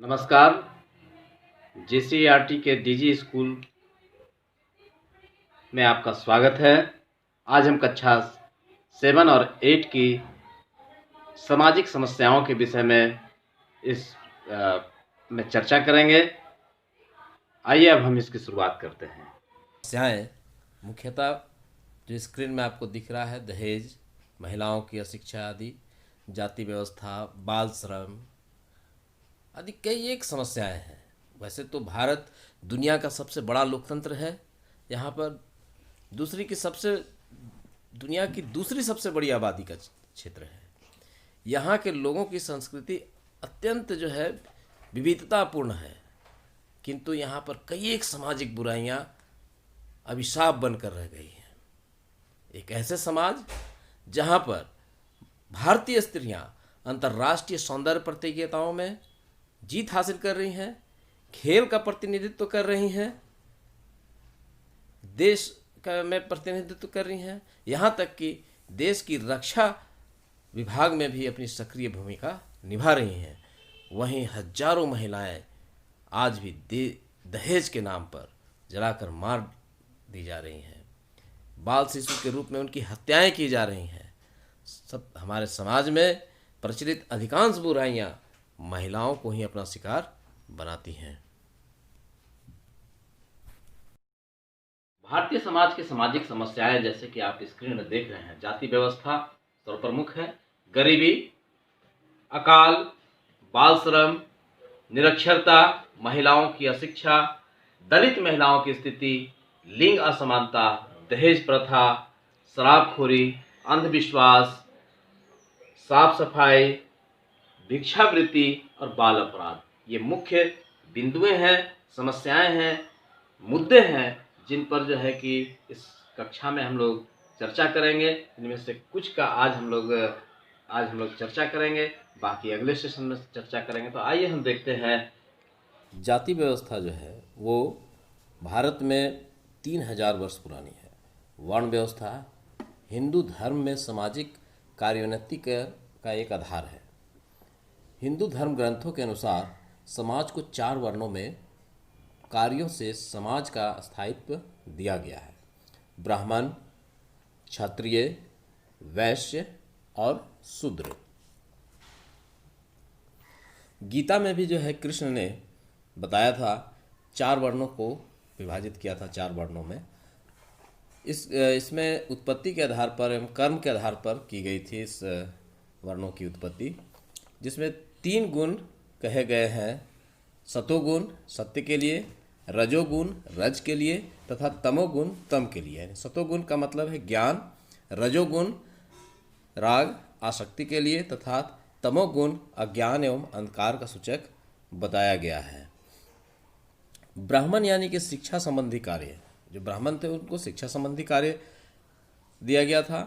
नमस्कार। जीसीईआरटी के DG school में आपका स्वागत है। आज हम कक्षा 7 और 8 की सामाजिक समस्याओं के विषय में में चर्चा करेंगे। आइए अब हम इसकी शुरुआत करते हैं। समस्याएं मुख्यतः जो स्क्रीन में आपको दिख रहा है, दहेज, महिलाओं की अशिक्षा आदि, जाति व्यवस्था, बाल श्रम आदि कई एक समस्याएं हैं। वैसे तो भारत दुनिया का सबसे बड़ा लोकतंत्र है। यहाँ पर दुनिया की दूसरी सबसे बड़ी आबादी का क्षेत्र है। यहाँ के लोगों की संस्कृति अत्यंत जो है विविधतापूर्ण है, किंतु यहाँ पर कई एक सामाजिक बुराइयाँ अभिशाप बनकर रह गई हैं। एक ऐसे समाज जहाँ पर भारतीय स्त्रियाँ अंतर्राष्ट्रीय सौंदर्य प्रतियोगिताओं में जीत हासिल कर रही हैं, खेल का प्रतिनिधित्व कर रही हैं, देश का में प्रतिनिधित्व कर रही हैं, यहाँ तक कि देश की रक्षा विभाग में भी अपनी सक्रिय भूमिका निभा रही हैं। वहीं हजारों महिलाएं आज भी दहेज के नाम पर जलाकर मार दी जा रही हैं, बाल शिशु के रूप में उनकी हत्याएं की जा रही हैं। सब हमारे समाज में प्रचलित अधिकांश बुराइयां महिलाओं को ही अपना शिकार बनाती हैं। भारतीय समाज की सामाजिक समस्याएं जैसे कि आप स्क्रीन में देख रहे हैं, जाति व्यवस्था सर्वप्रमुख है। गरीबी, अकाल, बाल श्रम, निरक्षरता, महिलाओं की अशिक्षा, दलित महिलाओं की स्थिति, लिंग असमानता, दहेज प्रथा, शराबखोरी, अंधविश्वास, साफ सफाई, भिक्षावृत्ति और बाल अपराध, ये मुख्य बिंदुएं हैं, समस्याएं हैं, मुद्दे हैं जिन पर जो है कि इस कक्षा में हम लोग चर्चा करेंगे। इनमें से कुछ का आज हम लोग चर्चा करेंगे, बाकी अगले सेशन में चर्चा करेंगे। तो आइए हम देखते हैं। जाति व्यवस्था जो है वो भारत में 3000 वर्ष पुरानी है। वर्ण व्यवस्था हिंदू धर्म में सामाजिक कार्योन्नति का एक आधार है। हिंदू धर्म ग्रंथों के अनुसार समाज को 4 वर्णों में कार्यों से समाज का स्थायित्व दिया गया है: ब्राह्मण, क्षत्रिय, वैश्य और शूद्र। गीता में भी जो है कृष्ण ने बताया था, 4 वर्णों को विभाजित किया था 4 वर्णों में। इसमें उत्पत्ति के आधार पर एवं कर्म के आधार पर की गई थी इस वर्णों की उत्पत्ति, जिसमें 3 गुण कहे गए हैं: सतोगुण सत्य के लिए, रजोगुण रज के लिए तथा तमोगुण तम के लिए। सतोगुण का मतलब है ज्ञान, रजोगुण राग आसक्ति के लिए तथा तमोगुण अज्ञान एवं अंधकार का सूचक बताया गया है। ब्राह्मण यानी कि शिक्षा संबंधी कार्य, जो ब्राह्मण थे उनको शिक्षा संबंधी कार्य दिया गया था।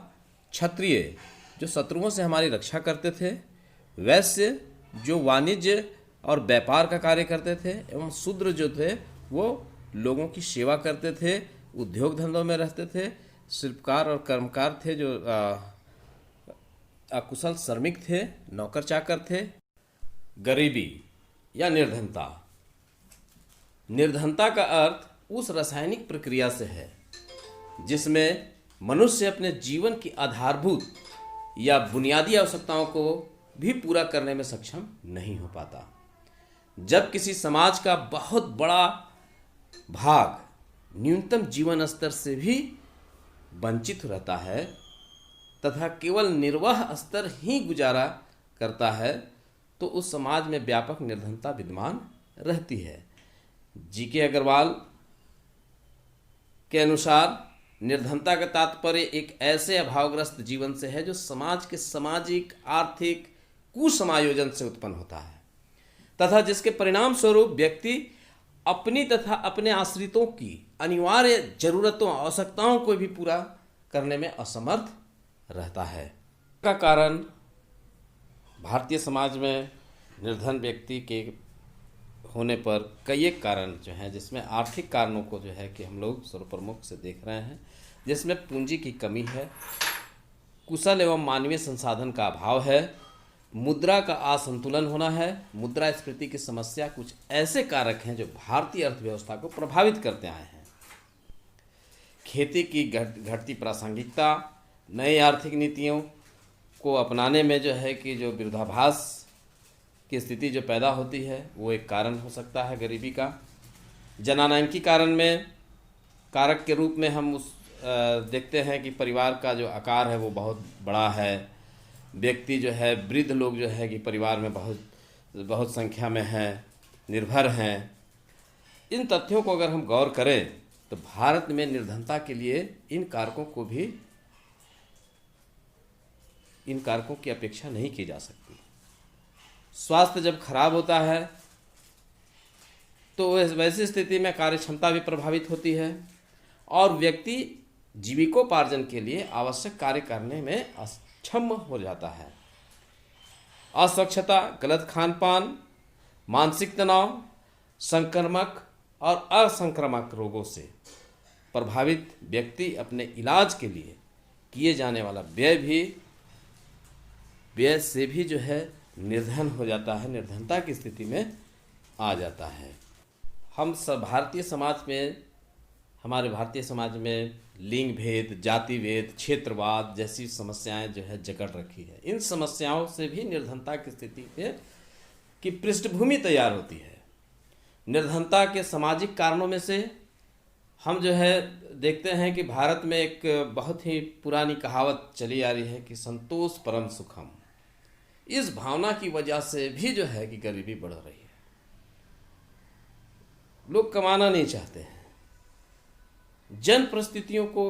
क्षत्रिय जो शत्रुओं से हमारी रक्षा करते थे, वैश्य जो वाणिज्य और व्यापार का कार्य करते थे, एवं शूद्र जो थे वो लोगों की सेवा करते थे, उद्योग धंधों में रहते थे, शिल्पकार और कर्मकार थे जो अकुशल श्रमिक थे, नौकर चाकर थे। गरीबी या निर्धनता, निर्धनता का अर्थ उस रासायनिक प्रक्रिया से है जिसमें मनुष्य अपने जीवन की आधारभूत या बुनियादी आवश्यकताओं को भी पूरा करने में सक्षम नहीं हो पाता। जब किसी समाज का बहुत बड़ा भाग न्यूनतम जीवन स्तर से भी वंचित रहता है तथा केवल निर्वाह स्तर ही गुजारा करता है, तो उस समाज में व्यापक निर्धनता विद्यमान रहती है। जीके अग्रवाल के अनुसार निर्धनता का तात्पर्य एक ऐसे अभावग्रस्त जीवन से है जो समाज के सामाजिक आर्थिक कुसमायोजन से उत्पन्न होता है तथा जिसके परिणाम स्वरूप व्यक्ति अपनी तथा अपने आश्रितों की अनिवार्य जरूरतों आवश्यकताओं को भी पूरा करने में असमर्थ रहता है। का कारण भारतीय समाज में निर्धन व्यक्ति के होने पर कई एक कारण जो हैं, जिसमें आर्थिक कारणों को जो है कि हम लोग सर्वप्रमुख से देख रहे हैं, जिसमें पूंजी की कमी है, कुशल एवं मानवीय संसाधन का अभाव है, मुद्रा का असंतुलन होना है। मुद्रास्फीति की समस्या कुछ ऐसे कारक हैं जो भारतीय अर्थव्यवस्था को प्रभावित करते आए हैं। खेती की घटती प्रासंगिकता, नई आर्थिक नीतियों को अपनाने में जो है कि जो विरोधाभास की स्थिति जो पैदा होती है वो एक कारण हो सकता है गरीबी का। जननांकीकरण में कारक के रूप में हम देखते हैं कि परिवार का जो आकार है वो बहुत बड़ा है। व्यक्ति जो है, वृद्ध लोग जो है कि परिवार में बहुत संख्या में हैं, निर्भर हैं। इन तथ्यों को अगर हम गौर करें तो भारत में निर्धनता के लिए इन कारकों की अपेक्षा नहीं की जा सकती। स्वास्थ्य जब खराब होता है तो वैसी स्थिति में कार्यक्षमता भी प्रभावित होती है और व्यक्ति जीविकोपार्जन के लिए आवश्यक कार्य करने में अक्षम हो जाता है। अस्वच्छता, गलत खान पान, मानसिक तनाव, संक्रामक और असंक्रामक रोगों से प्रभावित व्यक्ति अपने इलाज के लिए किए जाने वाला व्यय से भी जो है निर्धन हो जाता है, निर्धनता की स्थिति में आ जाता है। हम सब हमारे भारतीय समाज में लिंग भेद, जाति भेद, क्षेत्रवाद जैसी समस्याएं जो है जकड़ रखी है। इन समस्याओं से भी निर्धनता की स्थिति की पृष्ठभूमि तैयार होती है। निर्धनता के सामाजिक कारणों में से हम जो है देखते हैं कि भारत में एक बहुत ही पुरानी कहावत चली आ रही है कि संतोष परम सुखम। इस भावना की वजह से भी जो है कि गरीबी बढ़ रही है। लोग कमाना नहीं चाहते हैं, जन परिस्थितियों को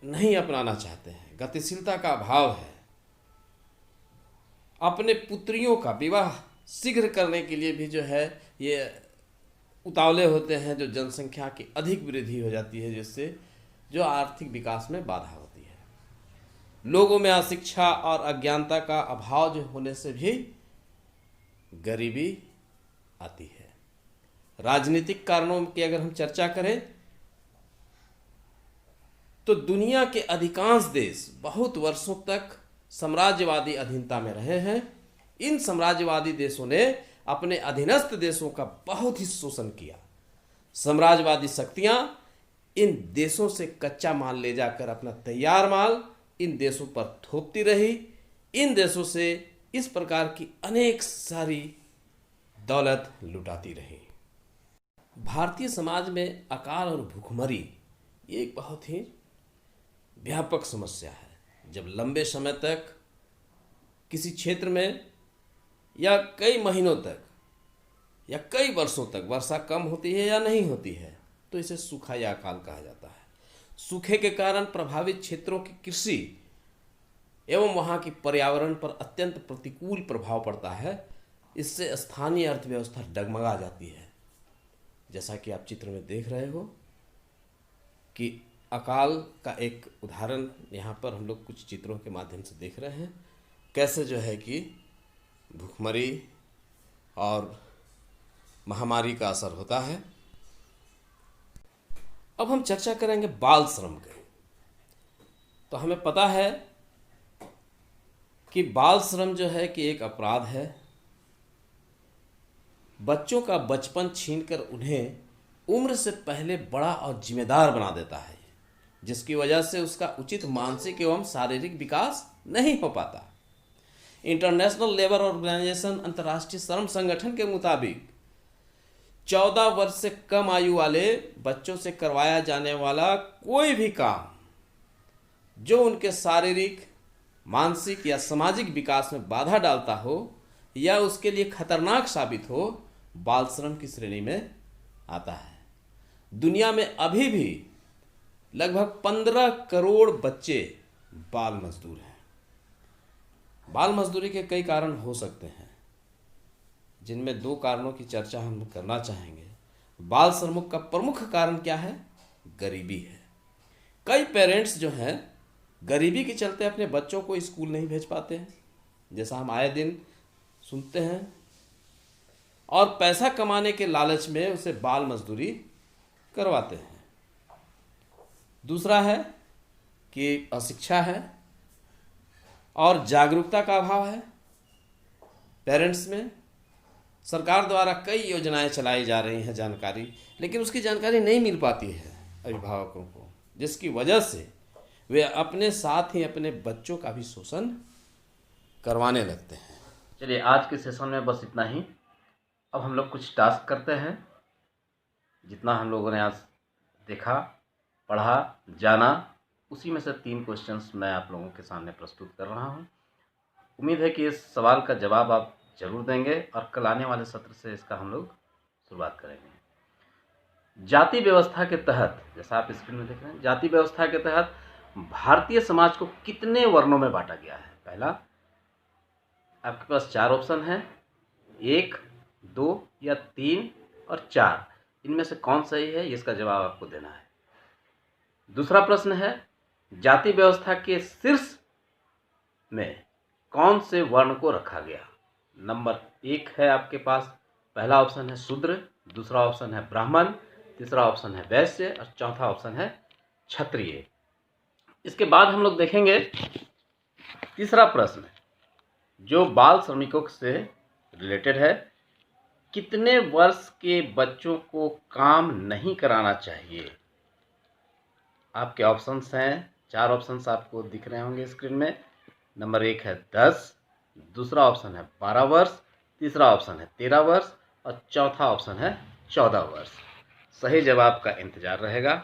नहीं अपनाना चाहते हैं, गतिशीलता का अभाव है। अपने पुत्रियों का विवाह शीघ्र करने के लिए भी जो है ये उतावले होते हैं, जो जनसंख्या की अधिक वृद्धि हो जाती है, जिससे जो आर्थिक विकास में बाधा होती है। लोगों में अशिक्षा और अज्ञानता का अभाव जो होने से भी गरीबी आती है। राजनीतिक कारणों की अगर हम चर्चा करें तो दुनिया के अधिकांश देश बहुत वर्षों तक साम्राज्यवादी अधीनता में रहे हैं। इन साम्राज्यवादी देशों ने अपने अधीनस्थ देशों का बहुत ही शोषण किया। साम्राज्यवादी शक्तियां इन देशों से कच्चा माल ले जाकर अपना तैयार माल इन देशों पर थोपती रही। इन देशों से इस प्रकार की अनेक सारी दौलत लुटाती रही। भारतीय समाज में अकाल और भूखमरी ये एक बहुत ही व्यापक समस्या है। जब लंबे समय तक किसी क्षेत्र में या कई महीनों तक या कई वर्षों तक वर्षा कम होती है या नहीं होती है तो इसे सूखा या अकाल कहा जाता है। सूखे के कारण प्रभावित क्षेत्रों की कृषि एवं वहाँ की पर्यावरण पर अत्यंत प्रतिकूल प्रभाव पड़ता है। इससे स्थानीय अर्थव्यवस्था डगमगा जाती है। जैसा कि आप चित्र में देख रहे हो कि अकाल का एक उदाहरण यहाँ पर हम लोग कुछ चित्रों के माध्यम से देख रहे हैं, कैसे जो है कि भूखमरी और महामारी का असर होता है। अब हम चर्चा करेंगे बाल श्रम की। तो हमें पता है कि बाल श्रम जो है कि एक अपराध है। बच्चों का बचपन छीनकर उन्हें उम्र से पहले बड़ा और जिम्मेदार बना देता है, जिसकी वजह से उसका उचित मानसिक एवं शारीरिक विकास नहीं हो पाता। इंटरनेशनल लेबर ऑर्गेनाइजेशन, अंतर्राष्ट्रीय श्रम संगठन के मुताबिक 14 वर्ष से कम आयु वाले बच्चों से करवाया जाने वाला कोई भी काम जो उनके शारीरिक, मानसिक या सामाजिक विकास में बाधा डालता हो या उसके लिए खतरनाक साबित हो, बाल श्रम की श्रेणी में आता है। दुनिया में अभी भी लगभग 15 करोड़ बच्चे बाल मजदूर हैं। बाल मजदूरी के कई कारण हो सकते हैं, जिनमें 2 कारणों की चर्चा हम करना चाहेंगे। बाल श्रम का प्रमुख कारण क्या है? गरीबी है। कई पेरेंट्स जो हैं गरीबी के चलते अपने बच्चों को स्कूल नहीं भेज पाते हैं, जैसा हम आए दिन सुनते हैं, और पैसा कमाने के लालच में उसे बाल मजदूरी करवाते हैं। दूसरा है कि अशिक्षा है और जागरूकता का अभाव है। पेरेंट्स में सरकार द्वारा कई योजनाएं चलाई जा रही हैं जानकारी, लेकिन उसकी जानकारी नहीं मिल पाती है अभिभावकों को, जिसकी वजह से वे अपने साथ ही अपने बच्चों का भी शोषण करवाने लगते हैं। चलिए, आज के सेशन में बस इतना ही। अब हम लोग कुछ टास्क करते हैं। जितना हम लोगों ने आज देखा, पढ़ा, जाना, उसी में से 3 क्वेश्चंस मैं आप लोगों के सामने प्रस्तुत कर रहा हूं। उम्मीद है कि इस सवाल का जवाब आप जरूर देंगे और कल आने वाले सत्र से इसका हम लोग शुरुआत करेंगे। जाति व्यवस्था के तहत, जैसा आप स्क्रीन में देख रहे हैं, जाति व्यवस्था के तहत भारतीय समाज को कितने वर्णों में बांटा गया है? पहला, आपके पास 4 ऑप्शन हैं, 1, 2 या 3 और 4। इनमें से कौन सही है, इसका जवाब आपको देना है। दूसरा प्रश्न है, जाति व्यवस्था के शीर्ष में कौन से वर्ण को रखा गया? नंबर 1 है आपके पास, पहला ऑप्शन है शूद्र, दूसरा ऑप्शन है ब्राह्मण, तीसरा ऑप्शन है वैश्य और चौथा ऑप्शन है क्षत्रिय। इसके बाद हम लोग देखेंगे तीसरा प्रश्न, जो बाल श्रमिकों से रिलेटेड है। कितने वर्ष के बच्चों को काम नहीं कराना चाहिए? आपके ऑप्शंस हैं, 4 ऑप्शंस आपको दिख रहे होंगे स्क्रीन में। नंबर 1 है 10, दूसरा ऑप्शन है 12 वर्ष, तीसरा ऑप्शन है 13 वर्ष और चौथा ऑप्शन है 14 वर्ष। सही जवाब का इंतजार रहेगा।